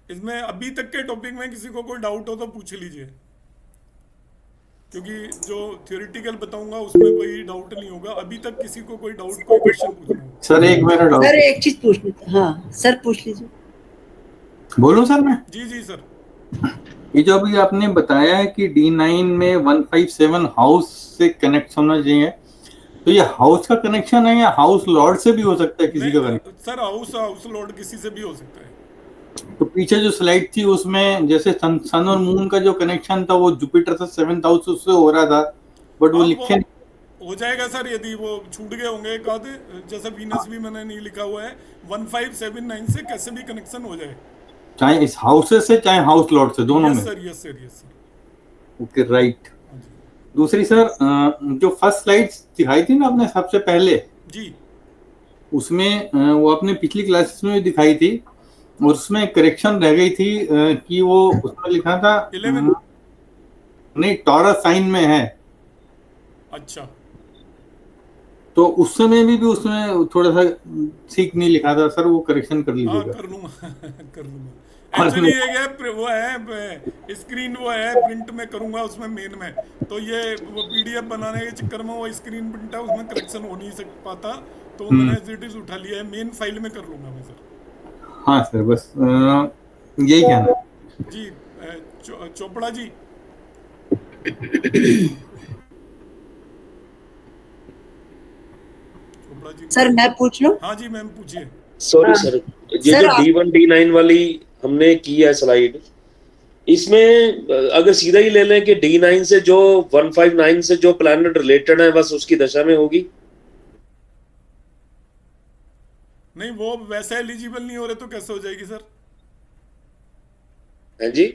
इसमें अभी तक के टॉपिक में किसी को कोई डाउट हो तो पूछ लीजिए, क्योंकि जो थियोरिटिकल बताऊंगा उसमें कोई डाउट नहीं होगा। अभी तक किसी को कोई डाउट, कोई क्वेश्चन पूछना हो। सर एक मेरा सर डाउट। एक चीज पूछनी थी। हाँ सर पूछ लीजिए। बोलूं सर मैं? जी जी सर। ये जो अभी आपने बताया है कि D9 में 157 हाउस से कनेक्ट होना चाहिए, तो ये हाउस का कनेक्शन है या हाउस लॉर्ड से भी हो सकता है किसी का कनेक्शन? नहीं सर, हाउस हाउस लोड किसी से भी हो सकता है। तो पीछे जो स्लाइड थी उसमें जैसे सन और मून का जो कनेक्शन था वो जुपिटर से 7th हाउस उससे हो रहा था, बट वो हाँ वो लिखे नहीं। हो जाएगा सर, यदि वो छूट गए होंगे एक आधे। जैसे वीनस भी मैंने नहीं लिखा हुआ है, 1579 से कैसे भी कनेक्शन हो जाए। चाहे इस हाउसेस से चाहे हाउस लॉर्ड से, दोनों यस में। Sir, yes sir, yes sir. Okay right. हाँ जी। दूसरी सर, जो फर्स्ट स्लाइड दिखाई थी ना आपने सबसे पहले, जी उसमें वो आपने पिछली क्लासेस में भी दिखाई थी, और उसमें करेक्शन रह गई थी कि वो उसमें लिखा था 11। नहीं, टॉरस साइन में है। अच्छा। तो उस समय भी उसमें थोड़ा सा ठीक नहीं लिखा था सर, वो करेक्शन कर हाँ लीजिएगा। कर लूँगा कर लूँगा। और एक्चुअली ये क्या है, वो है स्क्रीन, वो है प्रिंट में करूँगा उसमें मेन में। तो ये वो पीडीएफ बनाने के चक्कर में वो स्क्रीन प्रिंट है, उसमें करेक्शन हो नहीं सक पाता। तो मैंने एज इट इज उठा लिया है, मेन फाइल में कर लूँगा मैं सर। हाँ सर, बस यही कहना है। जी चोपड़ा जी। चोपड़ा जी सर को। मैं पूछ लूं? हाँ जी मैम पूछिए। सॉरी हाँ सर, ये सर जो आप। D1 D9 वाली हमने की है स्लाइड, इसमें अगर सीधा ही ले लें कि D9 से जो 159 से जो प्लैनेट रिलेटेड है बस उसकी दशा में होगी। नहीं वो वैसे एलिजिबल नहीं हो रहे तो कैसे हो जाएगी सर? है जी।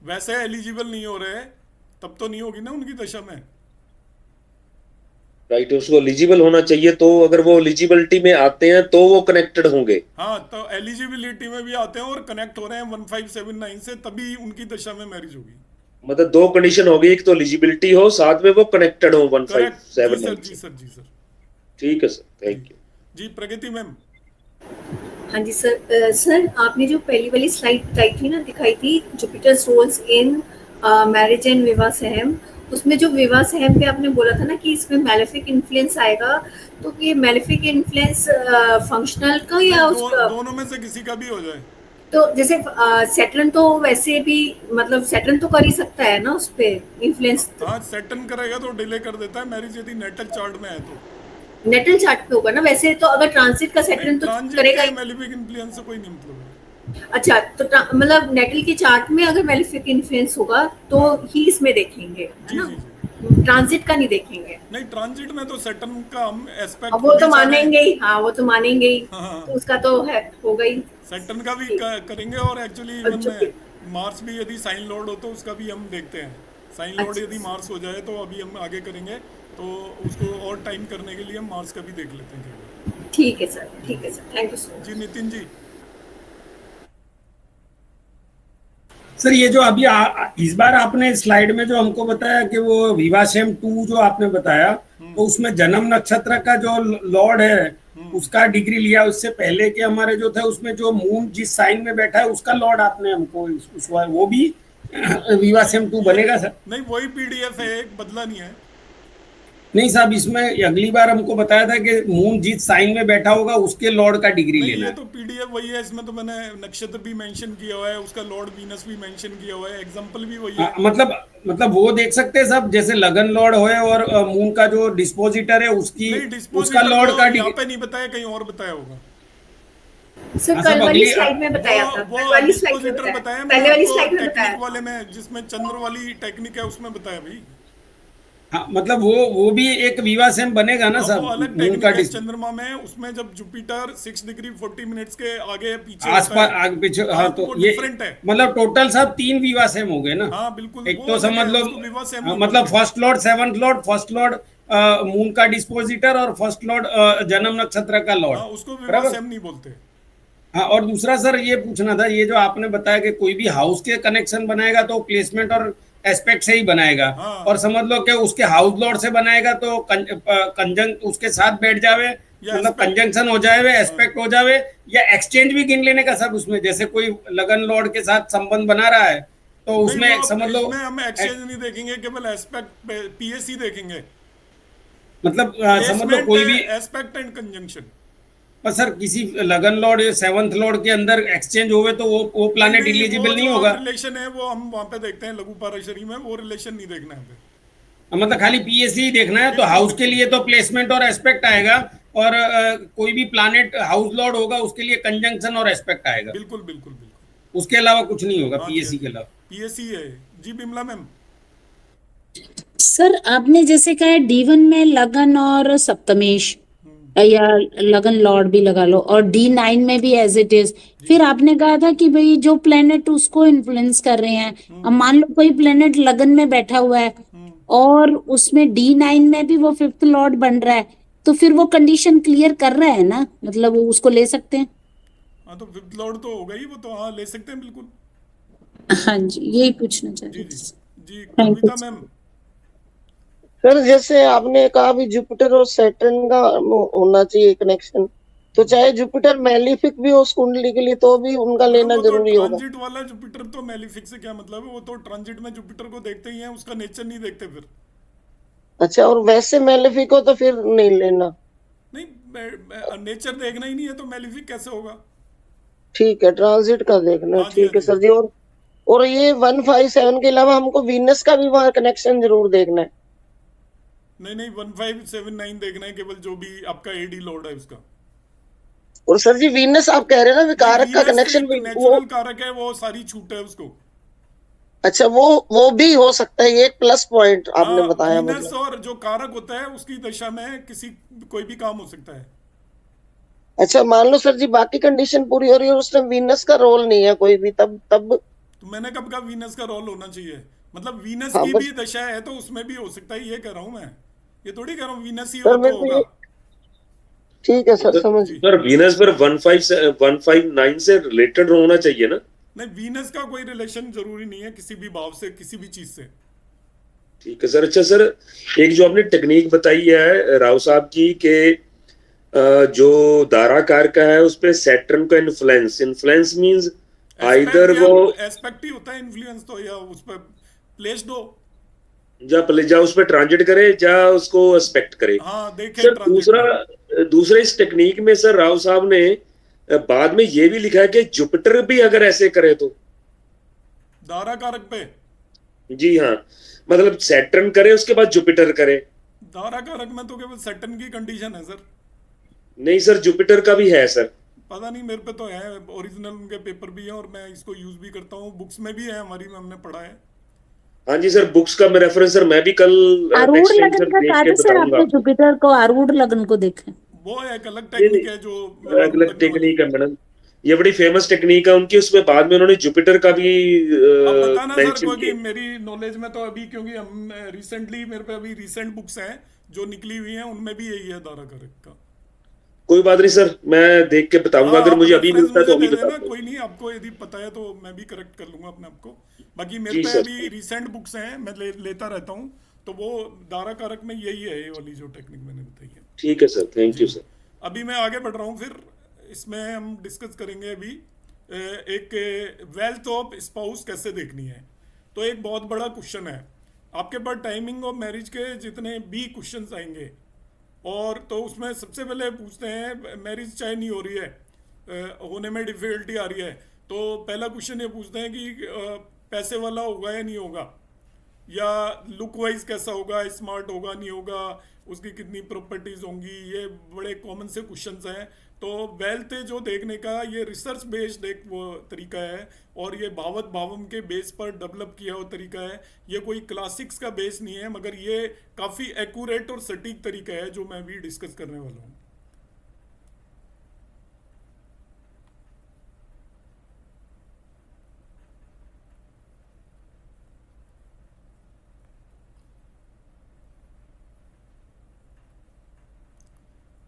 वैसे एलिजिबल नहीं हो रहे तब तो नहीं होगी ना उनकी दशा में। राइट, उसको एलिजिबल होना चाहिए, तो अगर वो एलिजिबिलिटी में आते हैं तो वो कनेक्टेड होंगे। हाँ तो एलिजिबिलिटी में भी आते हैं और कनेक्ट हो रहे हैं 1579 से, तभी उनकी दशा में मैरिज होगी। मतलब दो कंडीशन हो गई, एक तो एलिजिबिलिटी हो, साथ में वो कनेक्टेड हो करेक्ट, जी सर, 1579 जी से। सर, जी सर। ठीक है सर, जी थैंक यू। जी प्रगति मैम। हाँ जी सर। सर आपने जो पहली वाली स्लाइड दिखाई थी Jupiter's roles in marriage and विवाह सहम, उसमें जो विवाह सहम पे आपने बोला था ना कि इसमें मैलेफिक इन्फ्लुएंस आएगा, तो ये मैलेफिक इन्फ्लुएंस फंक्शनल का नहीं या उसका? दोनों में से किसी का भी हो जाए। तो जैसे सैटर्न तो वैसे भी, मतलब सैटर्न तो कर ही सकता है ना उस पे इन्फ्लुएंस। हाँ सेटन करेगा तो डिले कर देता है मैरिज, यदि नेटल चार्ट में है तो। नेटल चार्ट पे होगा ना, वैसे तो अगर ट्रांजिट का नहीं सैटर्न तो ट्रांजिट करेगा के ही। मेलिफिक इन्फ्लुएंस से कोई नहीं मतलब है। अच्छा तो मतलब नेटल के चार्ट में अगर मेलिफिक इन्फ्लुएंस होगा तो हाँ ही इसमें देखेंगे, है जी ना? जी जी। ट्रांजिट का नहीं देखेंगे। नहीं ट्रांजिट में तो सेटन का हम एस्पेक्ट अब वो खुद ही तो चाह रहे हैं। मानेंगे ही, हाँ वो तो मानेंगे ही। तो हाँ उसका तो है, होगा ही। सेटन का भी ठीक। करेंगे, और एक्चुअली इवन जुपिटर। मार्स भी यदि साइन लॉर्ड हो तो उसका भी हम देखते हैं। साइन लॉर्ड अच्छा यदि मार्स हो जाए तो अभी हम आगे करेंगे, तो उसको और टाइम करने के लिए हम मार्स का भी देख लेते हैं कई बार। ठीक है सर, जी ठीक है सर, थैंक यू सो जी मच। नितिन जी। सर ये जो अभी इस बार आपने स्लाइड में जो हमको बताया कि वो विवाशेम 2 जो आपने बताया, तो उसमें जन्म नक्षत्र का जो लॉर्ड है उसका डिग्री लिया। उससे पहले के हमारे जो थे उसमें जो मून जिस साइन में बैठा है उसका लॉर्ड आपने हमको वो भी विवाशेम 2 ये बनेगा सर? नहीं, वही पीडीएफ है, एक बदला नहीं है। नहीं साहब, इसमें अगली बार हमको बताया था कि मून जिस साइन में बैठा होगा उसके लॉर्ड का डिग्री नहीं लेना ये है। तो पीडीएफ वही है, इसमें तो मैंने नक्षत्र भी मेंशन किया हुआ है, उसका लॉर्ड वीनस भी मेंशन किया हुआ है, एग्जांपल भी वही है। मतलब वो देख सकते हैं सब, जैसे लगन लॉर्ड होए और मून का जो डिस्पोजिटर है उसकी नहीं उसका डिस्पोजिटर लॉर्ड तो का यहाँ डिग्री। पे नहीं बताया, कहीं और बताया होगा। सर हाँ कल सब वाली अगली स्लाइड में वो बताया था, वो कल वाली स्लाइड में डिस्पोजिटर बताया, बताया मैंने पहले वाली आपको, स्लाइड में बताया टेक्निक वाले था। में जिसमें चंद्र वाली टेक्निक है उसमें बताया भाई। हाँ मतलब वो भी एक विवा सेम बनेगा ना हाँ वो सब, अलग मून का टेक्निक है चंद्रमा में, उसमें जब जुपिटर 6 डिग्री 40 मिनट्स के आगे पीछे होता आसपास है। आगे पीछे। हाँ हाँ तो तो वो ये डिफरेंट है। मतलब टोटल सब 3 विवा सेम हो गए ना। हाँ बिल्कुल, एक वो तो अलग समझ है, लो, उसको विवाह सेम हाँ, नहीं मतलब बोलते। फर्स्ट लॉर्ड मून का डिस्पोजिटर और फर्स्ट लॉर्ड जन्म नक्षत्र का लॉर्ड। हाँ उसको विवाह बराबर। सेम नहीं बोलते। हाँ और दूसरा सर ये पूछना था, ये जो आपने बताया कि कोई भी हाउस के कनेक्शन बनाएगा तो प्लेसमेंट और एस्पेक्ट से ही बनाएगा, हाँ और समझ लो कि उसके हाउस लॉर्ड से बनाएगा तो कंजंक्ट उसके साथ बैठ जावे या मतलब aspect- कंजंक्शन हो जावे, एस्पेक्ट हो जावे, या एक्सचेंज भी गिन लेने का सब उसमें, जैसे कोई लगन लॉर्ड के साथ संबंध बना रहा है तो नहीं, उसमें वो समझ लो इसमें हम एक्सचेंज नहीं देखेंगे, केवल एस्पेक्ट पीएससी देखेंगे, मतलब समझ लो प्लेसमेंट कोई भी, एस्पेक्ट एंड कंजंक्शन। पर सर किसी लगन लॉर्ड या सेवंथ लॉर्ड के अंदर एक्सचेंज होवे तो वो नहीं प्लानेट नहीं, वो इलिजिबल नहीं जो होगा। रिलेशन है वो हम वहां पे देखते हैं लघु पाराशरी में, वो रिलेशन नहीं देखना है हमें। मतलब खाली पीएससी ही देखना है, तो बिल्कुल, हाउस के बिल्कुल। लिए तो प्लेसमेंट और एस्पेक्ट आएगा, और कोई भी प्लानेट हाउस लॉर्ड होगा उसके लिए कंजंक्शन और एस्पेक्ट आएगा, बिल्कुल बिल्कुल बिल्कुल। उसके अलावा कुछ नहीं होगा हाँ जी, हाँ पीएससी जी, के अलावा। पीएससी है जी। बिमला मैम, सर आपने जैसे कहा D1 में लगन और सप्तमेश या लगन लॉर्ड भी लगा लो, और D9 में भी एज इट इज। फिर आपने कहा था कि भाई जो प्लेनेट उसको इन्फ्लुएंस कर रहे हैं, अब मान लो कोई प्लेनेट लगन में बैठा हुआ है और उसमें D9 में भी वो फिफ्थ लॉर्ड बन रहा है, तो फिर वो कंडीशन क्लियर कर रहा है ना, मतलब वो उसको ले सकते हैं। हाँ तो फिफ्थ लॉर्ड तो होगा ही वो, तो हाँ ले सकते हैं बिल्कुल। हाँ जी, यही पूछना चाह जी रही जी थी। जी। Thank you. Kavita ma'am, sir जैसे आपने कहा भी जुपिटर और सैटर्न का होना चाहिए कनेक्शन, तो चाहे जुपिटर मैलिफिक भी हो उस कुंडली के लिए तो भी उनका मैडम लेना वो तो जरूरी होगा। ट्रांजिट वाला जुपिटर, तो मैलिफिक से क्या मतलब है, वो तो ट्रांजिट में जुपिटर को देखते ही हैं, उसका नेचर नहीं देखते फिर। अच्छा, और वैसे मैलिफिक हो तो फिर नहीं लेना। नहीं, नेचर देखना ही नहीं है तो मैलिफिक कैसे होगा। ठीक है, ट्रांजिट का देखना है। हाँ जी, हाँ ठीक है जी। सर जी। और ये 157 के अलावा हमको वीनस का भी वहां कनेक्शन जरूर देखना है। नहीं नहीं, 1579 देखना है केवल, जो भी आपका एडी लॉर्ड है उसका। और सर जी वीनस आप कह रहे हैं ना विकारक का वीनस कनेक्शन एक भी वो, नेचुरल कारक है, वो सारी छूट है उसको। अच्छा वो भी हो सकता है, ये एक प्लस पॉइंट आपने हाँ, बताया वीनस मतलब। और जो कारक होता है उसकी दशा में किसी कोई भी काम हो सकता है। अच्छा मान लो सर जी बाकी कंडीशन पूरी हो रही है और उसमें वीनस का रोल नहीं है कोई भी, तब तब तो मैंने कब कहा वीनस का रोल होना चाहिए, मतलब वीनस हाँ की बस भी दशा है तो उसमें भी हो सकता है, ये कह रहा हूं मैं। ये थोड़ी कह रहा हूँ वीनस ही हो सर तो मेरे को होगा। ये, ठीक है सर समझ। जी। सर वीनस पर 159 से रिलेटेड होना चाहिए ना। नहीं, वीनस का कोई रिलेशन जरूरी नहीं है किसी भी भाव से, किसी भी चीज से। ठीक है सर। अच्छा सर, एक जो आपने टेक्निक बताई है राव साहब की के जो दाराकार का है उस पे सैटर्न का इन्फ्लुएंस, इन्फ्लुएंस मींस आइदर वो एस्पेक्ट ही होता है इन्फ्लुएंस तो, या उस पर प्लेस दो। जा उस पे ट्रांजिट करे या उसको एस्पेक्ट करे। हाँ देखे सर ट्रांजिट। दूसरा इस टेक्निक में सर राव साहब ने बाद में ये भी लिखा है कि जुपिटर भी अगर ऐसे करे तो। दारा कारक पे जी हाँ, मतलब सैटर्न करे उसके बाद जुपिटर करे। दारा कारक में तो केवल सैटर्न की कंडीशन है सर। नहीं सर, जुपिटर का भी है सर। पता नहीं, मेरे पे तो है, ओरिजिनल उनके पेपर भी है और मैं इसको यूज भी करता हूँ, बुक्स में भी है हमारी में, हमने पढ़ा है। हाँ जी सर, बुक्स का मैं रेफरेंस सर मैं भी कल आरूढ़ नेक्स्ट टाइम लगन सर का देख कहा के था सर बताऊंगा। आपने, जुपिटर को आरूढ़ लगन को देखें। वो एक अलग टेक्निक है जो अलग अलग टेक्निक है मैडम, ये बड़ी फेमस टेक्निक है उनकी। उसमें बाद में उन्होंने जुपिटर का भी अब बताना सर, मेंशन क्योंकि किया। मेरी नॉलेज में तो अभी, क्योंकि हम रिसेंटली, मेरे पे अभी रिसेंट बुक्स हैं जो निकली हुई हैं, उनमें भी यही है दारा कारक का। कोई बात नहीं सर, मैं देख के बताऊंगा, हाँ, अगर आप मुझे अभी रेफरेंस मिलता है तो मुझे अभी दे बता देना, दूंगा। कोई नहीं, आपको यदि पता है तो मैं भी करेक्ट कर लूंगा अपने आप को। बाकी मेरे जी पे सर। अभी रिसेंट बुक्स हैं, मैं लेता रहता हूँ, तो वो दारा कारक में यही है, ये वाली जो टेक्निक मैंने बताई है। ठीक है सर, थैंक यू सर। अभी मैं आगे बढ़ रहा हूँ, फिर इसमें हम डिस्कस करेंगे अभी एक वेल्थ ऑफ स्पाउस कैसे देखनी है। तो एक बहुत बड़ा क्वेश्चन है आपके पास, टाइमिंग ऑफ मैरिज के जितने भी क्वेश्चंस आएंगे, और तो उसमें सबसे पहले पूछते हैं मैरिज चाहे नहीं हो रही है, होने में डिफिकल्टी आ रही है, तो पहला क्वेश्चन ये पूछते हैं कि पैसे वाला होगा या नहीं होगा, या लुक वाइज कैसा होगा, स्मार्ट होगा नहीं होगा, उसकी कितनी प्रॉपर्टीज होंगी। ये बड़े कॉमन से क्वेश्चंस हैं। तो वेल्थ जो देखने का ये रिसर्च बेस्ड एक वो तरीका है, और ये भावत भावम के बेस पर डेवलप किया हुआ तरीका है। ये कोई क्लासिक्स का बेस नहीं है, मगर ये काफ़ी एक्यूरेट और सटीक तरीका है जो मैं भी डिस्कस करने वाला हूँ।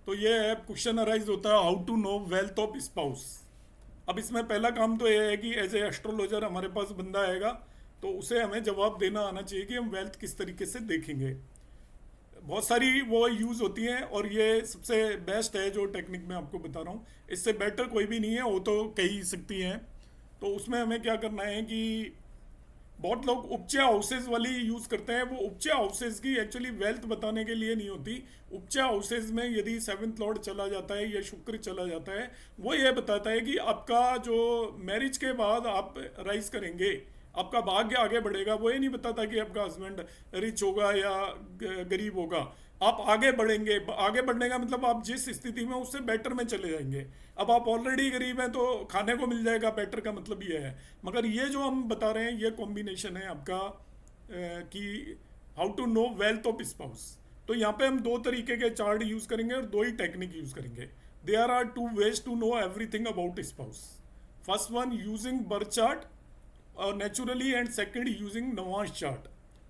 तो ये है क्वेश्चन अराइज होता है, how to know wealth of spouse. अब इसमें पहला काम तो ये है कि एज ए एस्ट्रोलॉजर हमारे पास बंदा आएगा, तो उसे हमें जवाब देना आना चाहिए कि हम वेल्थ किस तरीके से देखेंगे। बहुत सारी वो यूज़ होती हैं, और ये सबसे बेस्ट है जो टेक्निक मैं आपको बता रहा हूँ। इससे बेटर कोई भी नहीं है, वो तो कह ही सकती हैं। तो उसमें हमें क्या करना है कि बहुत लोग उपचा हाउसेज वाली यूज़ करते हैं। वो उपचा हाउसेज की एक्चुअली वेल्थ बताने के लिए नहीं होती। उपचा हाउसेज में यदि 7th लॉर्ड चला जाता है या शुक्र चला जाता है, वो ये बताता है कि आपका जो मैरिज के बाद आप राइज करेंगे, आपका भाग्य आगे बढ़ेगा। वो ये नहीं बताता कि आपका हस्बैंड रिच होगा या गरीब होगा। आप आगे बढ़ेंगे, आगे बढ़ने का मतलब आप जिस स्थिति में उससे बेटर में चले जाएंगे। अब आप ऑलरेडी गरीब हैं तो खाने को मिल जाएगा, बेटर का मतलब ये है। मगर ये जो हम बता रहे हैं ये कॉम्बिनेशन है आपका कि how to know wealth of spouse. तो यहाँ पे हम 2 तरीके के चार्ट यूज करेंगे और 2 ही टेक्निक यूज करेंगे। There are 2 ways to know everything about spouse. First one using birth chart naturally, and second using Navas chart,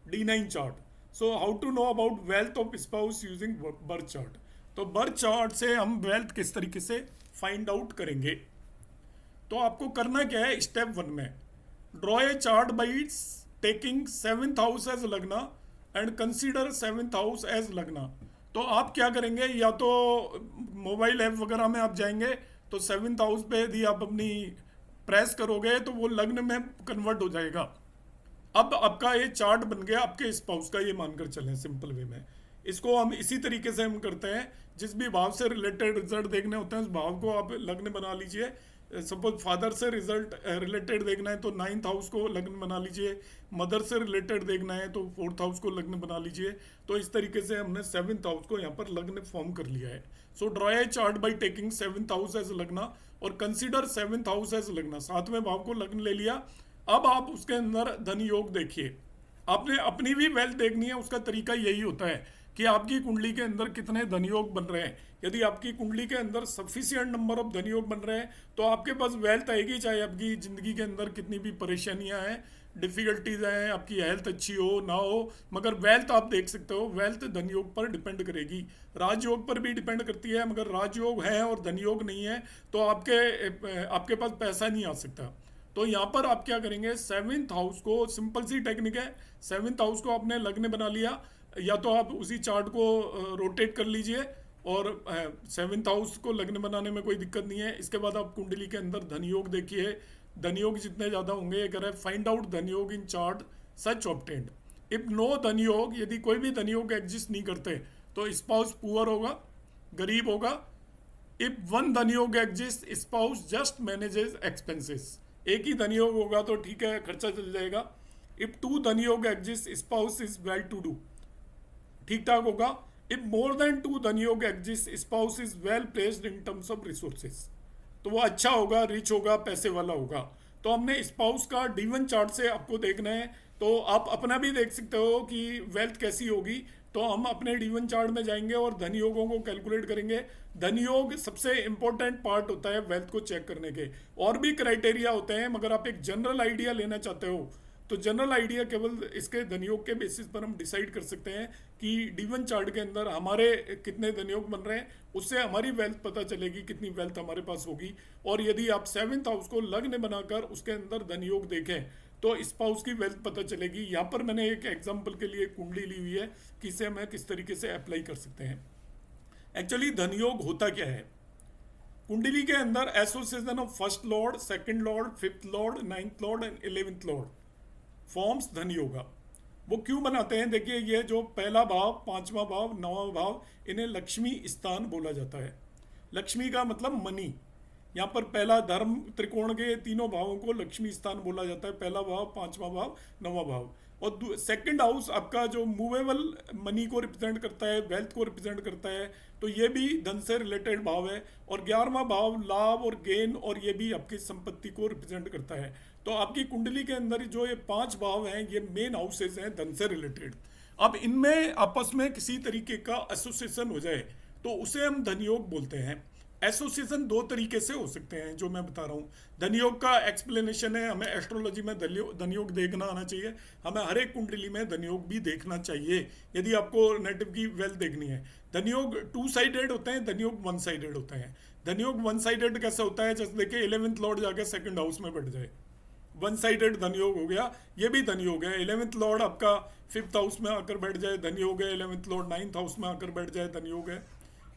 D9 chart. So how to know about wealth of spouse using birth chart? तो birth chart से हम wealth किस तरीके से find out करेंगे। तो आपको करना क्या है, स्टेप 1 में draw a chart by taking 7th house as lagna and consider 7th house as lagna. तो आप क्या करेंगे, या तो मोबाइल ऐप वगैरह में आप जाएंगे तो 7th हाउस पे यदि आप अपनी प्रेस करोगे तो वो लग्न में कन्वर्ट हो जाएगा। अब आपका ये चार्ट बन गया आपके स्पाउस का, ये मानकर चलें सिंपल वे में। इसको हम इसी तरीके से हम करते हैं, जिस भी भाव से रिलेटेड रिजल्ट देखने होते हैं उस भाव को आप लग्न बना लीजिए। सपोज फादर से रिजल्ट रिलेटेड देखना है तो 9th हाउस को लग्न बना लीजिए, मदर से रिलेटेड देखना है तो 4th हाउस को लग्न बना लीजिए। तो इस तरीके से हमने 7th हाउस को यहाँ पर लग्न फॉर्म कर लिया है। So draw a chart by taking 7th house as lagna और कंसीडर 7th हाउस एज लगना। 7वें भाव को लग्न ले लिया। अब आप उसके अंदर धन योग देखिए। आपने अपनी भी वेल्थ देखनी है, उसका तरीका यही होता है कि आपकी कुंडली के अंदर कितने धनयोग बन रहे हैं। यदि आपकी कुंडली के अंदर सफिशिएंट नंबर ऑफ धनयोग बन रहे हैं तो आपके पास वेल्थ आएगी, चाहे आपकी ज़िंदगी के अंदर कितनी भी परेशानियां हैं, डिफ़िकल्टीज हैं, आपकी हेल्थ अच्छी हो ना हो, मगर वेल्थ आप देख सकते हो। वेल्थ धनयोग पर डिपेंड करेगी, राजयोग पर भी डिपेंड करती है। मगर राजयोग है और धनयोग नहीं है तो आपके पास पैसा नहीं आ सकता। तो यहाँ पर आप क्या करेंगे, 7th हाउस को, सिंपल सी टेक्निक है, 7th हाउस को आपने लग्न बना लिया, या तो आप उसी चार्ट को रोटेट कर लीजिए और 7th हाउस को लग्न बनाने में कोई दिक्कत नहीं है। इसके बाद आप कुंडली के अंदर धनयोग देखिए। धनयोग जितने ज़्यादा होंगे, अगर find out dhanyoga in chart such obtained. If no dhanyoga, यदि कोई भी धनयोग एग्जिस्ट नहीं करते तो स्पाउस पुअर होगा, गरीब होगा। If 1 dhanyoga exist, spouse just manages expenses. एक ही धनयोग होगा तो ठीक है, खर्चा चल जाएगा। If 2 dhanyoga exist, spouse is well to do, ठीक ठाक होगा। If more than 2 dhanyoga exist, spouse is well placed in terms of resources. तो वो अच्छा होगा, रिच होगा, पैसे वाला होगा। तो हमने स्पाउस का D1 चार्ट से आपको देखना है, तो आप अपना भी देख सकते हो कि वेल्थ कैसी होगी। तो हम अपने D1 चार्ट में जाएंगे और धनयोगों को कैलकुलेट करेंगे। धनयोग सबसे इंपॉर्टेंट पार्ट होता है वेल्थ को चेक करने के। और भी क्राइटेरिया होते हैं, मगर आप एक जनरल आइडिया लेना चाहते हो तो जनरल आइडिया केवल इसके धनयोग के बेसिस पर हम डिसाइड कर सकते हैं कि D1 चार्ट के अंदर हमारे कितने धनयोग बन रहे हैं। उससे हमारी वेल्थ पता चलेगी, कितनी वेल्थ हमारे पास होगी। और यदि आप 7th हाउस को लग्न बनाकर उसके अंदर धनयोग देखें तो स्पाउस की वेल्थ पता चलेगी। यहाँ पर मैंने एक एग्जाम्पल के लिए कुंडली ली हुई है कि इसे हमें किस तरीके से अप्लाई कर सकते हैं। एक्चुअली धनयोग होता क्या है, कुंडली के अंदर association of 1st Lord, 2nd Lord, 5th Lord, 9th Lord and 11th Lord forms धन योगा। वो क्यों बनाते हैं, देखिए ये जो पहला भाव, 5वां भाव, 9वां भाव, इन्हें लक्ष्मी स्थान बोला जाता है। लक्ष्मी का मतलब मनी। यहाँ पर पहला धर्म त्रिकोण के तीनों भावों को लक्ष्मी स्थान बोला जाता है। पहला भाव, 5वां भाव, 9वां भाव। और 2nd हाउस आपका जो मूवेबल मनी को रिप्रेजेंट करता है, वेल्थ को रिप्रेजेंट करता है, तो ये भी धन से रिलेटेड भाव है। और 11वां भाव लाभ और गेन, और ये भी आपकी संपत्ति को रिप्रेजेंट करता है। तो आपकी कुंडली के अंदर जो ये 5 भाव हैं, ये मेन हाउसेज हैं धन से रिलेटेड। अब इनमें आपस में किसी तरीके का एसोसिएशन हो जाए तो उसे हम धनयोग बोलते हैं। एसोसिएशन 2 तरीके से हो सकते हैं जो मैं बता रहा हूँ। धनयोग का एक्सप्लेनेशन है, हमें एस्ट्रोलॉजी में धनयोग देखना आना चाहिए। हमें हर एक कुंडली में धनयोग भी देखना चाहिए यदि आपको नेटिव की वेल्थ देखनी है। धनयोग 2 साइडेड होते हैं, धनयोग 1 साइडेड होते हैं। धनयोग 1 साइडेड कैसे होता है, जैसे देखिए 11th लॉर्ड जाकर 2nd हाउस में बैठ जाए, वन साइडेड धन योग हो गया, ये भी धन योग है। 11th लॉर्ड आपका 5th हाउस में आकर बैठ जाए, धन योग है। 11th लॉर्ड 9th हाउस में आकर बैठ जाए, धन योग है।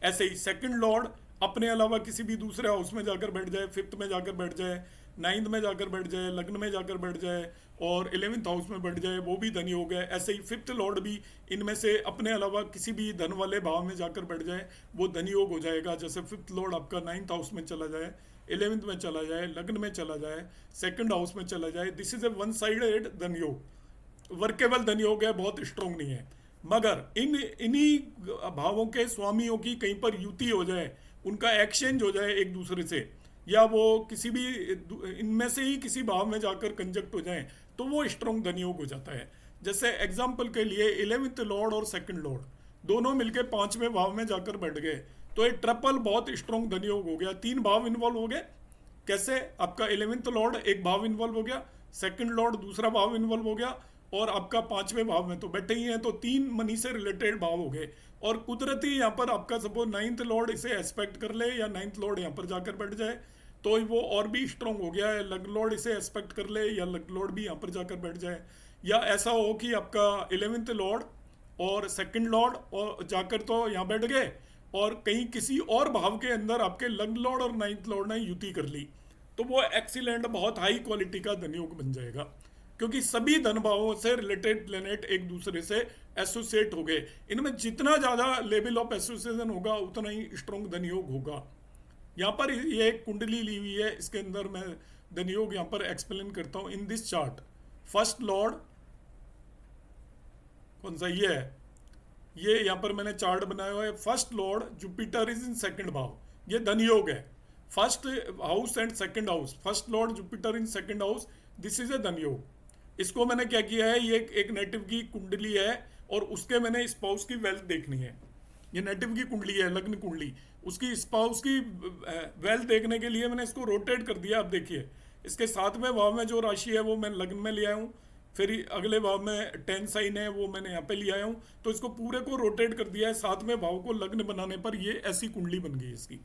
ऐसे ही सेकंड लॉर्ड अपने अलावा किसी भी दूसरे हाउस में जाकर बैठ जाए, 5th में जाकर बैठ जाए, 9th में जाकर बैठ जाए, लग्न में जाकर बैठ जाए और 11th हाउस में बैठ जाए, वो भी धन योग है। ऐसे ही 5th लॉर्ड भी इनमें से अपने अलावा किसी भी धन वाले भाव में जाकर बैठ जाए, वो धन योग हो जाएगा। जैसे 5th लॉर्ड आपका 9th हाउस में चला जाए, 11th में चला जाए, लग्न में चला जाए, सेकंड हाउस में चला जाए, this is A one sided धन योग। वर्केबल धन योग है, बहुत स्ट्रॉन्ग नहीं है। मगर इन्हीं भावों के स्वामियों की कहीं पर युति हो जाए, उनका एक्सचेंज हो जाए एक दूसरे से, या वो किसी भी इनमें से ही किसी भाव में जाकर कंजक्ट हो जाए, तो वो स्ट्रॉन्ग धन योग हो जाता है। जैसे एग्जाम्पल के लिए 11th लॉर्ड और सेकंड लॉर्ड दोनों मिलकर 5वें भाव में जाकर बैठ गए, तो ये ट्रिपल बहुत स्ट्रॉन्ग धन योग हो गया। 3 भाव इन्वॉल्व हो गए। कैसे? आपका 11th लॉर्ड एक भाव इन्वॉल्व हो गया, सेकंड लॉर्ड दूसरा भाव इन्वॉल्व हो गया, और आपका 5वें भाव में तो बैठे ही हैं, तो 3 मनी से रिलेटेड भाव हो गए। और कुदरती यहाँ पर आपका सपोज 9th लॉर्ड इसे एस्पेक्ट कर ले या 9th लॉर्ड यहाँ पर जाकर बैठ जाए, तो वो और भी स्ट्रॉन्ग हो गया है। लग लॉर्ड इसे एस्पेक्ट कर ले या लग लॉर्ड भी यहाँ पर जाकर बैठ जाए, या ऐसा हो कि आपका 11th लॉर्ड और सेकंड लॉर्ड और जाकर तो यहाँ बैठ गए, और कहीं किसी और भाव के अंदर आपके लग लॉर्ड और 9th लॉर्ड ने युति कर ली, तो वो एक्सीलेंट बहुत हाई क्वालिटी का धनयोग बन जाएगा, क्योंकि सभी धन भावों से रिलेटेड प्लेनेट एक दूसरे से एसोसिएट हो गए। इनमें जितना ज़्यादा लेवल ऑफ एसोसिएशन होगा उतना ही स्ट्रॉन्ग धनयोग होगा। यहाँ पर ये एक कुंडली ली हुई है, इसके अंदर मैं धनयोग यहाँ पर एक्सप्लेन करता हूँ। In this chart first Lord कौन सा ये है, ये यहाँ पर मैंने चार्ट बनाया हुआ है। First lord Jupiter is in second भाव, ये धनयोग है। First house and second house, first lord Jupiter in second house, this is a dhanyoga. इसको मैंने क्या किया है, ये एक नेटिव की कुंडली है और उसके मैंने स्पाउस की वेल्थ देखनी है। ये नेटिव की कुंडली है, लग्न कुंडली, उसकी स्पाउस की वेल्थ देखने के लिए मैंने इसको रोटेट कर दिया। अब देखिए इसके 7वें भाव में जो राशि है वो मैं लग्न में ले आया हूँ, फिर अगले भाव में 10 साइन है वो मैंने यहाँ पे ले आया हूँ, तो इसको पूरे को रोटेट कर दिया है। 7वें भाव को लग्न बनाने पर ये ऐसी कुंडली बन गई इसकी।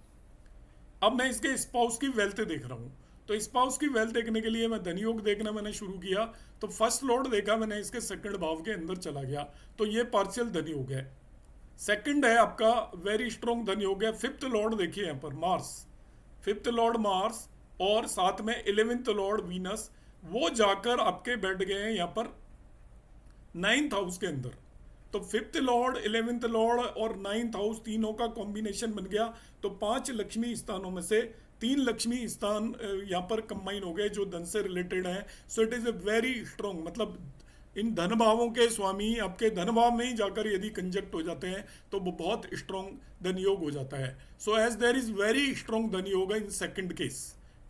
अब मैं इसके स्पाउस की वेल्थ देख रहा हूँ, तो स्पाउस की वेल्थ देखने के लिए मैं धनयोग देखना मैंने शुरू किया, तो फर्स्ट लॉर्ड देखा मैंने, इसके सेकंड भाव के अंदर चला गया, तो ये पार्शियल धनयोग है। सेकंड है आपका वेरी स्ट्रॉन्ग धनयोग है। 5th लॉर्ड देखिए यहाँ पर मार्स, 5th लॉर्ड मार्स और साथ में 11th लॉर्ड वीनस, वो जाकर आपके बैठ गए हैं यहाँ पर 9th हाउस के अंदर। तो 5th लॉर्ड, 11th लॉर्ड और 9th हाउस तीनों का कॉम्बिनेशन बन गया, तो 5 लक्ष्मी स्थानों में से 3 लक्ष्मी स्थान यहाँ पर कंबाइन हो गए जो धन से रिलेटेड है। So it is a very strong, मतलब इन धन भावों के स्वामी आपके धन भाव में ही जाकर यदि कंजक्ट हो जाते हैं तो वो बहुत स्ट्रॉन्ग धन योग हो जाता है। So as there is very strong dhan yog in second case,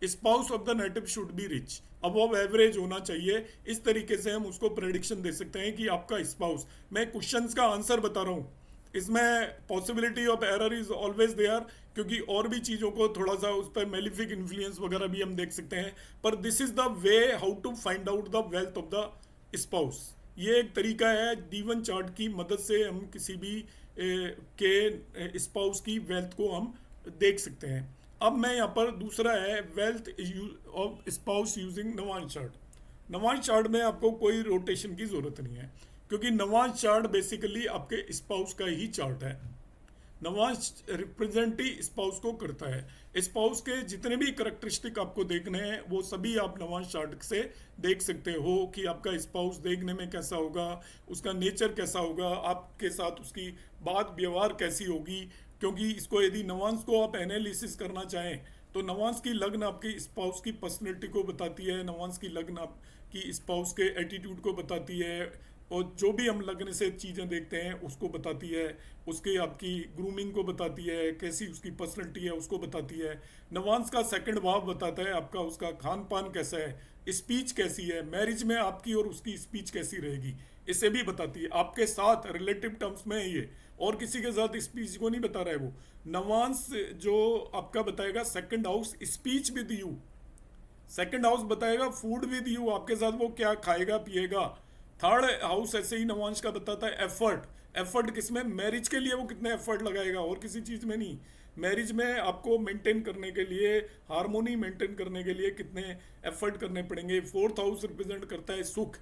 spouse of the native should be rich, above average होना चाहिए। इस तरीके से हम उसको प्रेडिक्शन दे सकते हैं कि आपका स्पाउस, मैं क्वेश्चंस का आंसर बता रहा हूँ, इसमें possibility of error is always there, क्योंकि और भी चीज़ों को थोड़ा सा उस पर मेलिफिक इन्फ्लुएंस वगैरह भी हम देख सकते हैं, पर this is the way how to find out the wealth of the spouse. ये एक तरीका है D1 चार्ट की मदद से हम किसी भी के स्पाउस की वेल्थ को हम देख सकते हैं। अब मैं यहाँ पर दूसरा है wealth of spouse using Navamsa chart. Navamsa chart में आपको कोई रोटेशन की जरूरत नहीं है, क्योंकि नवांश चार्ट बेसिकली आपके स्पाउस का ही चार्ट है। नवांश रिप्रेजेंट ही स्पाउस को करता है। स्पाउस के जितने भी करैक्टरिस्टिक आपको देखने हैं वो सभी आप नवांश चार्ट से देख सकते हो कि आपका स्पाउस देखने में कैसा होगा, उसका नेचर कैसा होगा, आपके साथ उसकी बात व्यवहार कैसी होगी। क्योंकि इसको यदि नवांश को आप एनालिसिस करना चाहें तो नवांश की लग्न आपकी स्पाउस की पर्सनैलिटी को बताती है, नवांश की लग्न आपकी स्पाउस के एटीट्यूड को बताती है, और जो भी हम लग्न से चीज़ें देखते हैं उसको बताती है, उसके आपकी ग्रूमिंग को बताती है, कैसी उसकी पर्सनैलिटी है उसको बताती है। नवांश का सेकंड भाव बताता है आपका उसका खान पान कैसा है, स्पीच कैसी है, मैरिज में आपकी और उसकी स्पीच कैसी रहेगी, इसे भी बताती है। आपके साथ रिलेटिव टर्म्स में ये और किसी के साथ स्पीच को नहीं बता रहा है वो। नवांश जो आपका बताएगा second house speech with you, second house बताएगा फूड विद यू, आपके साथ वो क्या खाएगा पिएगा। थर्ड हाउस ऐसे ही नवांश का बताता है एफर्ट, एफर्ट किसमें, मैरिज के लिए वो कितने एफर्ट लगाएगा, और किसी चीज़ में नहीं। मैरिज में आपको मेंटेन करने के लिए, हार्मोनी मेंटेन करने के लिए कितने एफर्ट करने पड़ेंगे। फोर्थ हाउस रिप्रेजेंट करता है सुख।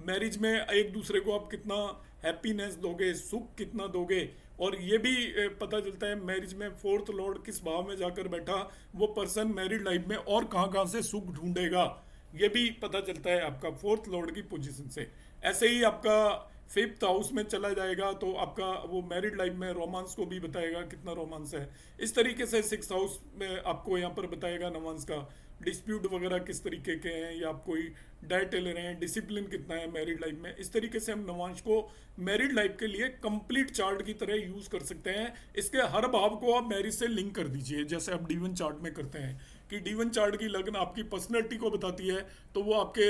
मैरिज में एक दूसरे को आप कितना हैप्पीनेस दोगे, सुख कितना दोगे। और ये भी पता चलता है मैरिज में फोर्थ लॉर्ड किस भाव में जाकर बैठा, वो पर्सन मैरिड लाइफ में और कहाँ कहाँ से सुख ढूंढेगा, ये भी पता चलता है आपका फोर्थ लॉर्ड की पोजीशन से। ऐसे ही आपका फिफ्थ हाउस में चला जाएगा तो आपका वो मैरिड लाइफ में रोमांस को भी बताएगा कितना रोमांस है। इस तरीके से सिक्स हाउस में आपको यहाँ पर बताएगा नवांस का डिस्प्यूट वगैरह किस तरीके के हैं, या आप कोई डाइट ले रहे हैं, डिसिप्लिन कितना है मैरिड लाइफ में। इस तरीके से हम नवांश को मैरिड लाइफ के लिए कंप्लीट चार्ट की तरह यूज कर सकते हैं। इसके हर भाव को आप मैरिज से लिंक कर दीजिए, जैसे आप D1 चार्ट में करते हैं कि D1 चार्ट की लग्न आपकी पर्सनैलिटी को बताती है तो वो आपके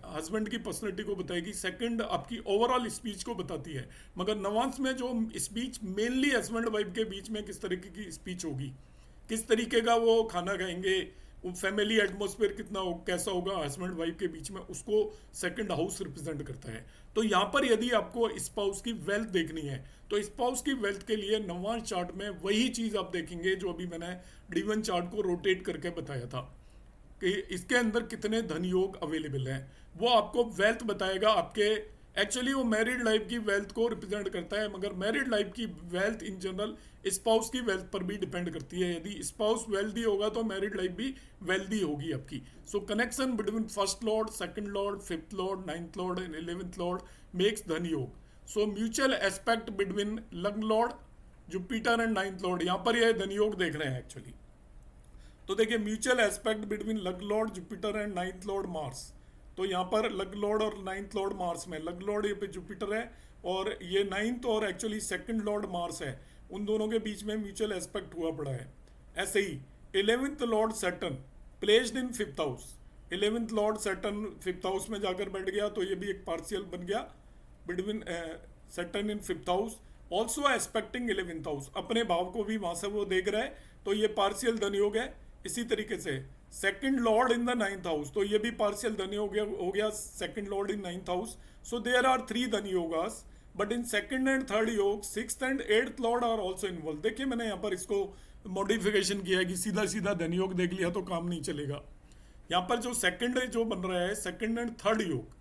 हस्बैंड की पर्सनैलिटी को बताएगी। सेकंड आपकी ओवरऑल स्पीच को बताती है, मगर नवांश में जो स्पीच मेनली हस्बैंड वाइफ के बीच में किस तरीके की स्पीच होगी, किस तरीके का वो खाना खाएंगे, वो फैमिली एटमॉस्फेयर कितना कैसा होगा हस्बैंड वाइफ के बीच में, उसको सेकंड हाउस रिप्रेजेंट करता है। तो यहाँ पर यदि आपको स्पाउस की वेल्थ देखनी है तो स्पाउस की वेल्थ के लिए नवांश चार्ट में वही चीज आप देखेंगे जो अभी मैंने D1 चार्ट को रोटेट करके बताया था कि इसके अंदर कितने धन योग अवेलेबल हैं। वो आपको वेल्थ बताएगा आपके, एक्चुअली वो मैरिड लाइफ की वेल्थ को रिप्रेजेंट करता है, मगर मैरिड लाइफ की वेल्थ इन जनरल स्पाउस की वेल्थ पर भी डिपेंड करती है। यदि स्पाउस वेल्दी होगा तो मैरिड लाइफ भी वेल्दी होगी आपकी। So connection between first lord, second lord, fifth lord, ninth lord and 11th lord makes dhan yoga. So mutual aspect between lagna lord, Jupiter and 9th lord, यहाँ पर यह धन योग देख रहे हैं एक्चुअली। तो देखिए mutual aspect between lagna lord, Jupiter and 9th Lord Mars. तो यहाँ पर लग्न लॉर्ड और 9th लॉर्ड मार्स में, लग्न लॉर्ड ये पे जुपिटर है और ये 9th और एक्चुअली सेकंड लॉर्ड मार्स है, उन दोनों के बीच में म्यूचुअल एस्पेक्ट हुआ पड़ा है। ऐसे ही 11th Lord Saturn placed in 5th house, 11th Lord Saturn 5th house में जाकर बैठ गया तो ये भी एक पार्शियल बन गया बिटवीन सैटर्न इन 5th house, also expecting 11th house, अपने भाव को भी वहां से वो देख रहा है तो ये पार्शियल धन योग है। इसी तरीके से second lord in the 9th house, तो ये भी पार्शियल धन योग हो गया second lord in 9th house. So there are 3 dhan yogas, but in second and third yoga 6th and 8th lord are also involve. देखिए मैंने यहाँ पर इसको मॉडिफिकेशन किया है कि सीधा सीधा धन योग देख लिया तो काम नहीं चलेगा। यहाँ पर जो सेकंड जो बन रहा है सेकंड एंड थर्ड योग,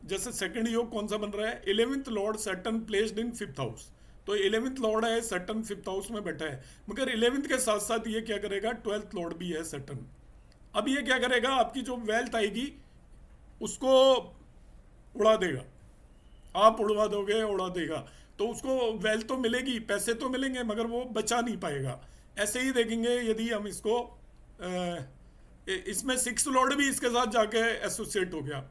जैसे सेकंड योग कौन सा बन रहा है, 11th Lord Saturn placed in 5th house, तो 11th लॉर्ड है सैटर्न 5th हाउस में बैठा है, मगर 11th के साथ साथ ये क्या करेगा 12th लॉर्ड भी है सैटर्न। अब ये क्या करेगा, आपकी जो वेल्थ आएगी उसको उड़ा देगा, आप उड़वा दोगे उड़ा देगा, तो उसको वेल्थ तो मिलेगी, पैसे तो मिलेंगे, मगर वो बचा नहीं पाएगा। ऐसे ही देखेंगे यदि हम इसको इसमें 6th लॉर्ड भी इसके साथ जाके एसोसिएट हो गया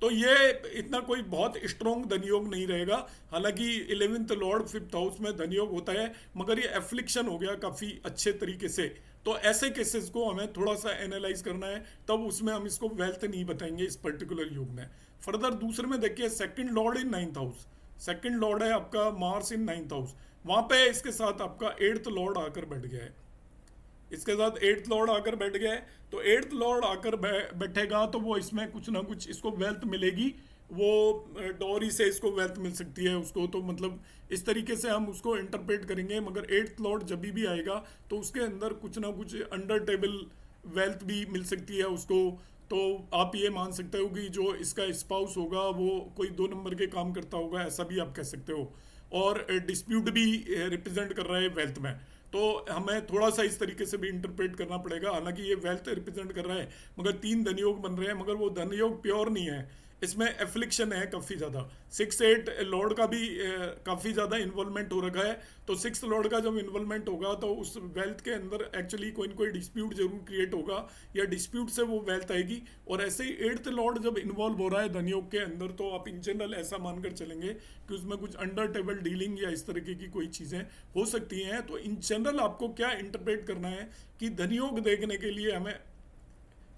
तो ये इतना कोई बहुत स्ट्रॉन्ग धनयोग नहीं रहेगा। हालांकि 11th लॉर्ड 5th हाउस में धनयोग होता है, मगर ये एफ्लिक्शन हो गया काफ़ी अच्छे तरीके से। तो ऐसे केसेस को हमें थोड़ा सा एनालाइज करना है, तब उसमें हम इसको वेल्थ नहीं बताएंगे इस पर्टिकुलर योग में। फर्दर दूसरे में देखिए second lord in 9th house, second Lord है आपका मार्स इन 9th हाउस, वहां पे इसके साथ आपका 8th लॉर्ड आकर बैठ गया है, इसके साथ 8th लॉर्ड आकर बैठ गया है। तो 8th लॉर्ड आकर बैठेगा तो वो इसमें कुछ ना कुछ इसको वेल्थ मिलेगी, वो डॉरी से इसको वेल्थ मिल सकती है उसको, तो मतलब इस तरीके से हम उसको इंटरप्रेट करेंगे। मगर 8th लॉर्ड जब भी आएगा तो उसके अंदर कुछ ना कुछ अंडर टेबल वेल्थ भी मिल सकती है उसको। तो आप ये मान सकते हो कि जो इसका स्पाउस होगा वो कोई 2 नंबर के काम करता होगा, ऐसा भी आप कह सकते हो। और डिस्प्यूट भी रिप्रेजेंट कर रहा है वेल्थ में, तो हमें थोड़ा सा इस तरीके से भी इंटरप्रेट करना पड़ेगा। हालांकि ये वेल्थ रिप्रेजेंट कर रहा है, मगर 3 धनयोग बन रहे हैं, मगर वो धनयोग प्योर नहीं है, इसमें एफ्लिक्शन है काफ़ी ज़्यादा। 6-8 लॉर्ड का भी काफ़ी ज़्यादा इन्वॉल्वमेंट हो रखा है, तो 6th लॉर्ड का जब इन्वॉल्वमेंट होगा तो उस वेल्थ के अंदर एक्चुअली कोई ना कोई डिस्प्यूट जरूर क्रिएट होगा, या डिस्प्यूट से वो वेल्थ आएगी। और ऐसे ही 8th लॉर्ड जब इन्वॉल्व हो रहा है धनयोग के अंदर, तो आप इन जनरल ऐसा मानकर चलेंगे कि उसमें कुछ अंडर टेबल डीलिंग या इस तरीके की कोई चीज़ें हो सकती हैं। तो इन जनरल आपको क्या इंटरप्रेट करना है कि धनयोग देखने के लिए हमें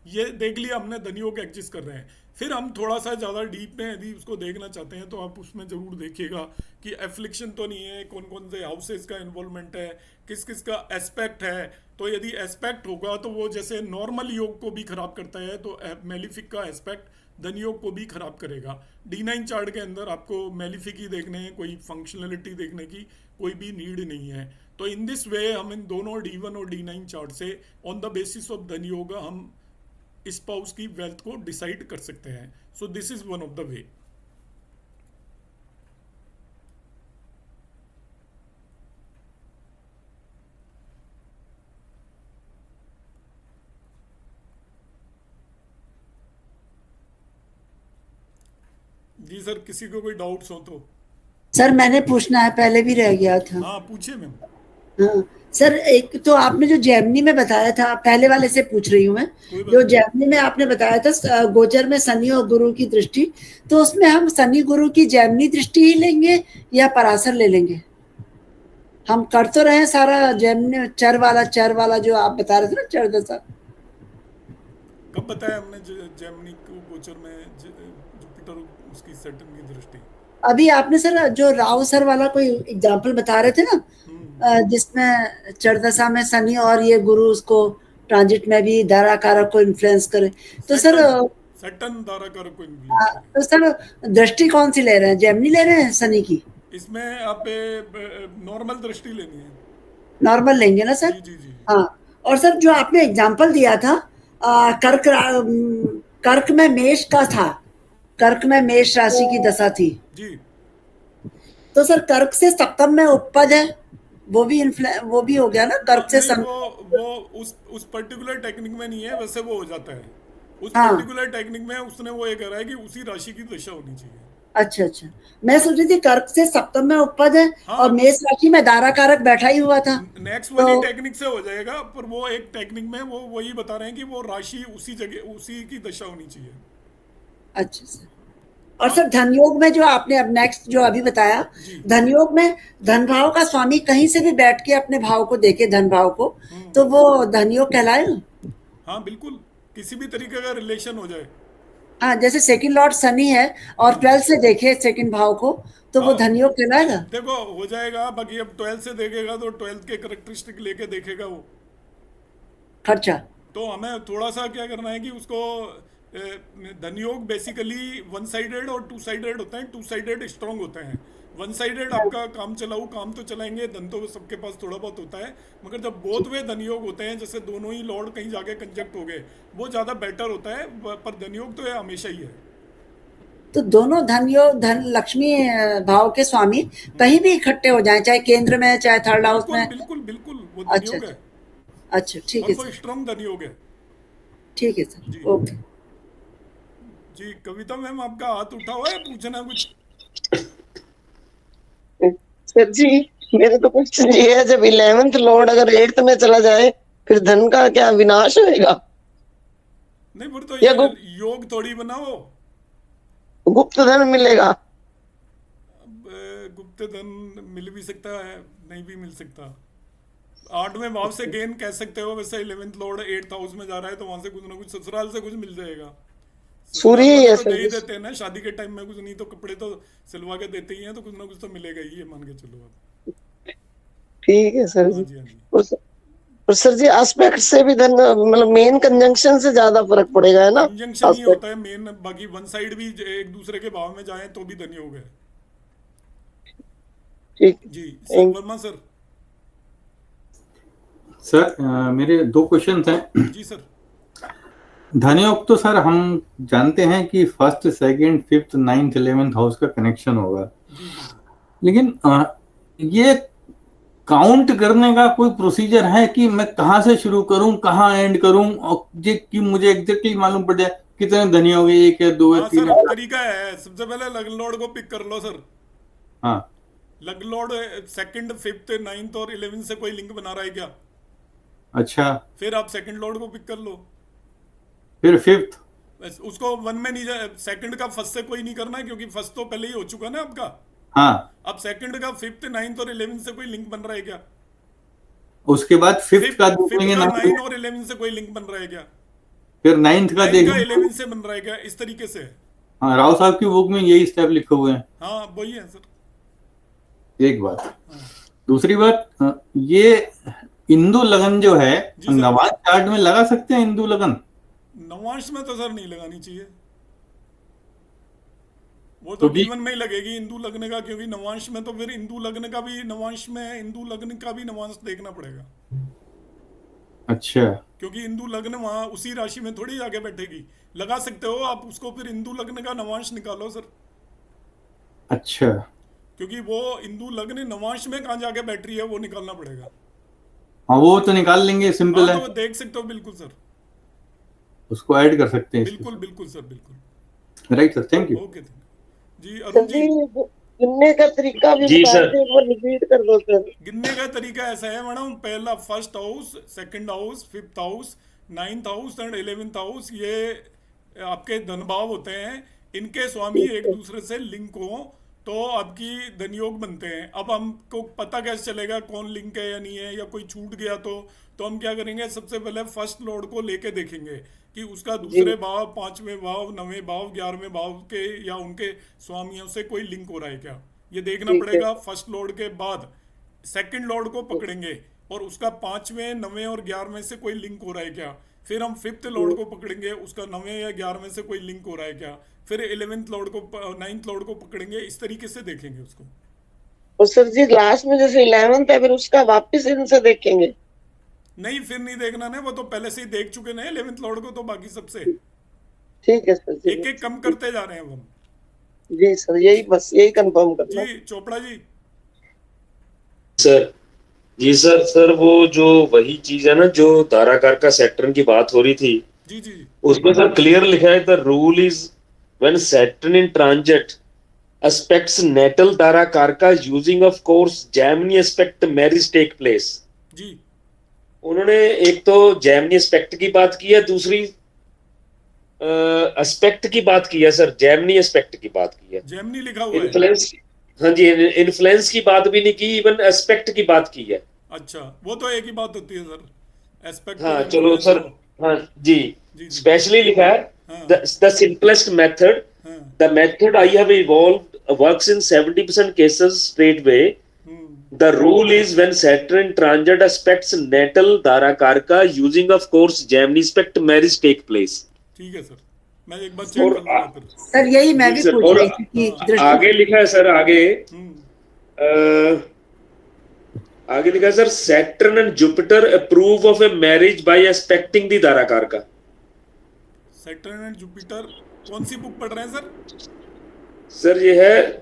ये देख लिया हमने धनयोग एग्जिस्ट कर रहे हैं, फिर हम थोड़ा सा ज़्यादा डीप में यदि उसको देखना चाहते हैं तो आप उसमें ज़रूर देखिएगा कि एफ्लिक्शन तो नहीं है, कौन कौन से हाउसेस का इन्वॉल्वमेंट है, किस किस का एस्पेक्ट है, तो यदि एस्पेक्ट होगा तो वो जैसे नॉर्मल योग को भी खराब करता है, तो मेलिफिक का एस्पेक्ट धन योग को भी खराब करेगा। D9 चार्ट के अंदर आपको मेलिफिक ही देखने हैं, कोई फंक्शनलिटी देखने की कोई भी नीड नहीं है। तो इन दिस वे हम इन दोनों D1 और D9 चार्ट से ऑन द बेसिस ऑफ धन योग हम स्पाउस की वेल्थ को डिसाइड कर सकते हैं। So this is one of the way. जी सर, किसी को कोई डाउट्स हो तो? सर मैंने पूछना है, पहले भी रह गया था। हाँ पूछिए मैम। हाँ सर, एक तो आपने जो जेमिनी में बताया था, पहले वाले से पूछ रही हूँ मैं, कोई बात जो नहीं। जेमिनी में आपने बताया था गोचर में शनि और गुरु की दृष्टि, तो उसमें हम शनि गुरु की जेमिनी दृष्टि ही लेंगे या पराशर ले लेंगे? हम कर तो रहे हैं सारा जेमिनी चर वाला जो आप बता रहे थे ना, चर दशा। कब बताया हमने जेमिनी को गोचर में जुपिटर उसकी सैटर्न की दृष्टि? अभी आपने सर जो राव सर वाला कोई एग्जाम्पल बता रहे थे ना, जिसमें चरदशा में शनि और ये गुरु उसको ट्रांजिट में भी धारा कारक को इन्फ्लुएंस करे, तो सर सैटर्न धारा कारक को इन्फ्लुएंस करे। तो सर दृष्टि कौन सी ले रहे हैं, जेमिनी ले रहे हैं शनि की? इसमें आप नॉर्मल दृष्टि लेनी है। नॉर्मल लेंगे ना सर? जी जी जी। हाँ, और सर जो आपने एग्जाम्पल दिया था कर्क में मेष का था, कर्क में मेष राशि की दशा थी, जी तो सर कर्क से सप्तम में उपपद है, वो भी हो गया ना कर्क से नहीं, वो उस पर्टिकुलर टेक्निक में नहीं है, वैसे वो हो जाता है उस हाँ। पर्टिकुलर टेक्निक में। उसने वो ये करा है कि उसी राशि की दशा होनी चाहिए। अच्छा, मैं सोच रही थी कर्क से सप्तम में उपपद है, हाँ। और मेष राशि में दारा कारक बैठा ही हुआ था। नेक्स्ट वाली टेक्निक से हो जाएगा, पर वो एक टेक्निक में वो वही बता रहे हैं कि वो राशि उसी जगह उसी की दशा होनी चाहिए। अच्छा सर, और सर धनयोग में जो आपने अब नेक्स्ट जो अभी बताया, धनयोग में धन भाव का स्वामी कहीं से भी बैठ के अपने भाव को देखे, धन भाव को, तो वो धनयोग कहलाएगा? हाँ बिल्कुल, किसी भी तरीके का रिलेशन हो जाए। हाँ, जैसे सेकंड लॉर्ड शनि है और 12 से देखे सेकंड भाव को, तो वो धनयोग कहलाएगा? देखो हो जाएगा, बाकी अब 12 से देखेगा तो 12 के कैरेक्टरिस्टिक लेके देखेगा वो खर्चा। तो हमें थोड़ा सा क्या करना है कि उसको धनयोग बेसिकली वन साइडेड और टू साइडेड होते हैं। टू साइडेड स्ट्रांग होते हैं, वन साइडेड आपका काम चलाऊ काम तो चलाएंगे, धन तो सबके पास थोड़ा बहुत होता है, मगर जब बोथ वे धनयोग होते हैं, जैसे दोनों ही लॉर्ड कहीं जाके कंजक्ट हो गए, वो ज़्यादा बेटर होता है। पर धनयोग तो ये हमेशा ही है। तो दोनों धनयोग, धन लक्ष्मी भाव के स्वामी कहीं भी इकट्ठे हो जाएं, चाहे केंद्र में चाहे थर्ड हाउस में? बिल्कुल बिल्कुल वो अच्छा, धनयोग है। अच्छा ठीक है और वो सर, स्ट्रांग धनयोग है। ठीक है सर, ओके। जी कविता मैम, आपका हाथ उठा हुआ है, पूछना कुछ? सर जी मेरे तो क्वेश्चन ये है, जब 11th लॉर्ड अगर 8th में चला जाए, फिर धन का क्या विनाश होएगा? नहीं, फिर तो या ये योग थोड़ी बनाओ। गुप्त धन मिलेगा? अब गुप्त धन मिल भी सकता है, नहीं भी मिल सकता। 8वें भाव से गेन कह सकते हो, वैसे 11th लॉर्ड 8th हाउस में जा रहा है, तो वहां से कुछ ना कुछ ससुराल से कुछ मिल जाएगा। सूर्य ही है तो सर। दे ही देते हैं ना शादी के टाइम में, कुछ नहीं तो कपड़े तो सिलवा के देते ही हैं, तो कुछ ना कुछ तो मिलेगा ही, ये मान के चलो आप। ठीक है सर हाँ जी। जी, हाँ जी। और सर जी एस्पेक्ट से भी धन, मतलब मेन कंजंक्शन से ज्यादा फर्क पड़ेगा, है ना? कंजंक्शन ही होता है मेन, बाकी वन साइड भी एक दूसरे के भाव में जाए तो भी धनयोग है। ठीक जी सर, वर्मा सर। सर मेरे 2 क्वेश्चन हैं। जी सर। धनयोग तो सर हम जानते हैं कि 1st, 2nd, 5th, 9th, 11th house का कनेक्शन होगा, लेकिन ये काउंट करने का कोई प्रोसीजर है कि मैं कहाँ से शुरू करूं, कहाँ एंड करूं, और ये कि मुझे एग्जैक्टली मालूम पड़ जाए कितने धनयोग है, 1 है, 2 है, 3 है? तरीका है, सबसे पहले लग्न लॉर्ड को पिक कर लो सर। हाँ, लग्न लॉर्ड 2nd, 5th, 9th और 11th से कोई लिंक बना रहा है क्या? अच्छा, फिर आप सेकंड लॉर्ड को पिक कर लो। फिर 5th? उसको 1 में नहीं जाए, सेकंड का 1st से कोई नहीं करना है, क्योंकि 1st तो पहले ही हो चुका ना आपका। हाँ, अब सेकंड का 5th, 9th और 11th से कोई लिंक बन रहा है क्या? उसके बाद 5th का देखेंगे, 9 और 11 से कोई लिंक बन रहा है क्या? फिर 9th का 9 देखेंगे। 11 से बन रहा है क्या? इस तरीके से। हाँ, राव साहब की बुक में यही स्टेप लिखे हुए हैं। हाँ वही है सर। एक बात। दूसरी बात, ये इंदु लगन जो है जी सर। नवांश चार्ट में लगा सकते हैं इंदु लगन? नवांश में तो सर नहीं लगानी चाहिए, वो तो क्योंकि D1 में ही लगेगी इंदु लगने का, क्योंकि नवांश में तो फिर इंदु लगने का भी नवांश में इंदु लगने का भी नवांश देखना पड़ेगा, अच्छा क्योंकि इंदु लग्न वहां उसी राशि में थोड़ी जाके बैठेगी। लगा सकते हो आप उसको, फिर इंदु लग्न का नवांश निकालो सर, अच्छा क्योंकि वो इंदु लग्न नवांश में कहाँ जाके बैठ रही है वो निकालना पड़ेगा। हाँ वो तो निकाल लेंगे, सिंपल हाँ है, तो वो देख सकते हो, बिल्कुल सर, उसको ऐड कर सकते हैं इसके बिल्कुल साथ। बिल्कुल सर, बिल्कुल। Right sir, thank you. Okay जी। सर अरुण जी जी, गिनने का तरीका भी जी बता सर। दो, एक बार रिपीट कर दो सर। गिनने का तरीका ऐसा है मैडम, पहला first house, second house, fifth house, ninth house and 11th house, ये आपके धन भाव होते हैं। इनके स्वामी ठीक एक है। दूसरे से लिंक हो तो आपकी धन योग बनते हैं। अब हमको पता कैसे चलेगा कौन लिंक है या नहीं है, या कोई छूट गया तो हम क्या करेंगे, सबसे पहले फर्स्ट लॉर्ड को लेके देखेंगे कि उसका जी दूसरे भाव, पांचवें भाव, नवें भाव, 11वें भाव के या उनके स्वामियों से कोई लिंक हो रहा है क्या, ये देखना ठीक है। पड़ेगा। फर्स्ट लॉर्ड के बाद सेकंड लॉर्ड को पकड़ेंगे और उसका 5वें, 9वें और 11वें से कोई लिंक हो रहा है क्या। फिर हम फिफ्थ लॉर्ड को पकड़ेंगे, उसका 9वें या 11वें से कोई लिंक हो रहा है क्या। फिर 11th लॉर्ड को, 9th लॉर्ड को पकड़ेंगे, इस तरीके से देखेंगे उसको। और सर जी लास्ट में जैसे 11th है, फिर उसका वापस इनसे देखेंगे? नहीं, फिर नहीं देखना है, वो तो पहले से ही देख चुके ना 11th लॉर्ड को, तो बाकी सबसे ठीक है सर जी। एक एक कम करते जा रहे हैं अब हम। जी सर, यही बस यही कंफर्म करना। जी चोपड़ा जी। सर जी सर, सर वो जो वही चीज है ना जो धाराकार का सैटर्न की बात हो रही थी, जी जी जी। उसमें सर क्लियर लिखा है the rule is when Saturn in transit aspects natal dara karka using of course Gemini aspect marriage take place। जी उन्होंने एक तो Gemini aspect की बात की है, दूसरी एस्पेक्ट की बात की है सर, Gemini aspect की बात की है। जेमिनी लिखा हुआ है। इन्फ्लुएंस, हाँ जी, इन्फ्लुएंस की बात भी नहीं की, इवन एस्पेक्ट की बात की है। अच्छा, वो तो एक ही बात होती है सर, एस्पेक्ट हाँ और चलो इन्फ्लुएंस सर, तो। हाँ जी, जी जी। स्पेशली लिखा है हाँ the simplest method, हाँ। the method I have evolved works in 70% cases straight way। The rule is when Saturn transit aspects natal Dara Karka using of course Gemini aspect marriage take place। ठीक है sir, मैं एक बार check और कर लूंगा फिर। Sir यही मैं जी भी सर, पूछ और रही थी कि दृष्टि आगे लिखा है सर, आगे हम्म, आगे लिखा है sir Saturn and Jupiter approve of a marriage by aspecting the Dara Karka। Saturn and Jupiter, कौन सी बुक पढ़ रहे हैं सर? सर ये है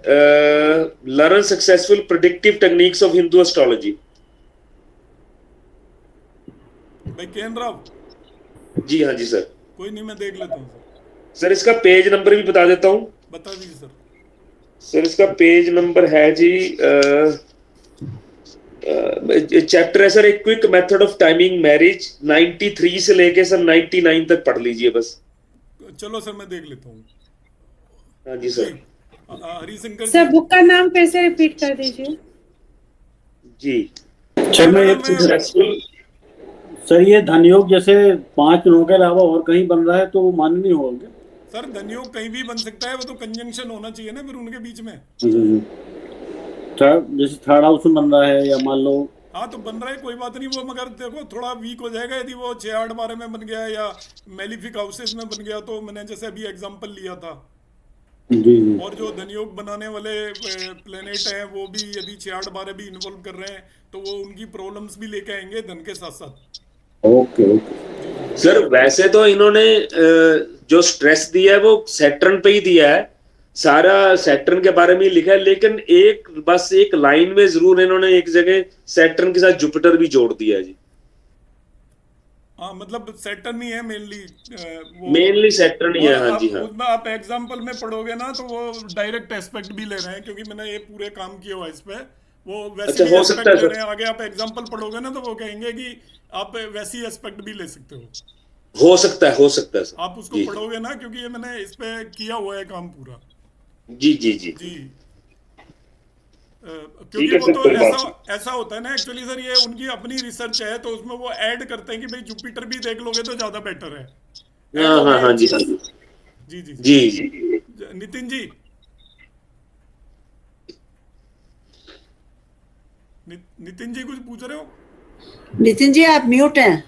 learn successful predictive techniques of Hindu astrology. भाई केन राव। जी हाँ जी सर। कोई नहीं, मैं देख लेता हूँ सर। सर इसका पेज नंबर भी बता देता हूँ। बता दीजिए सर। सर इसका पेज नंबर है जी, चैप्टर है सर, एक quick method of timing marriage, 93 से लेके सर 99 तक पढ़ लीजिए बस। चलो सर, मैं देख लेता हूँ। हाँ जी सर। हरिशंकर सर जी। बुक का नाम फिर से रिपीट कर दीजिए। जी सर मैं एक चीज, सक्सेसफुल, सर ये धनयोग जैसे 5 लोगों के अलावा और कहीं बन रहा है तो वो मान्य नहीं होगा? सर धनयोग कहीं भी बन सकता है, वो तो कंजंक्शन होना चाहिए ना फिर उनके बीच में। जैसे थर्ड हाउस में बन रहा है या मान लो। हाँ तो बन रहा है, कोई बात नहीं, वो मगर देखो थोड़ा वीक हो जाएगा यदि वो 6-8-12 में बन गया या मेलिफिक हाउसेस में बन गया, तो मैंने जैसे अभी एग्जांपल लिया था। जी जी। और जो धनयोग बनाने वाले प्लेनेट हैं वो भी यदि 6-8-12 भी इन्वॉल्व कर रहे हैं तो वो उनकी प्रॉब्लम्स भी लेके आएंगे धन के साथ साथ। Okay okay. सर वैसे तो इन्होंने जो स्ट्रेस दिया है वो सैटर्न पे ही दिया है, सारा सैटर्न के बारे में ही लिखा है, लेकिन एक बस एक लाइन में जरूर इन्होंने एक जगह सैटर्न के साथ जुपिटर भी जोड़ दिया है जी। हाँ मतलब सैटर्न ही है मेनली, मेनली सैटर्न ही है। हाँ जी हाँ। उसमें आप एग्जांपल में पढ़ोगे ना तो वो डायरेक्ट एस्पेक्ट भी ले रहे हैं, क्योंकि मैंने ये पूरे काम किया हुआ है इस पे, वो वैसे अच्छा, भी हो एस्पेक्ट सकता है ले सर। रहे हैं। आगे आप एग्जांपल पढ़ोगे ना तो वो कहेंगे कि आप वैसी एस्पेक्ट भी ले सकते हो। हो सकता है सर। आप उसको जी पढ़ोगे ना, क्योंकि ये मैंने इस पे किया हुआ है काम पूरा। जी जी जी। जी ठीक क्योंकि है वो सर, तो कोई बात ऐसा होता है ना एक्चुअली सर, ये उनकी अपनी रिसर्च है तो उसमें वो ऐड करते हैं कि भाई जुपिटर भी देख लोगे तो ज्यादा बेटर है। नहीं। Add हाँ हो हाँ गई हाँ ये जी चीज़। जी जी जी जी जी। नितिन जी, नितिन जी कुछ पूछ रहे हो? नितिन जी आप म्यूट हैं।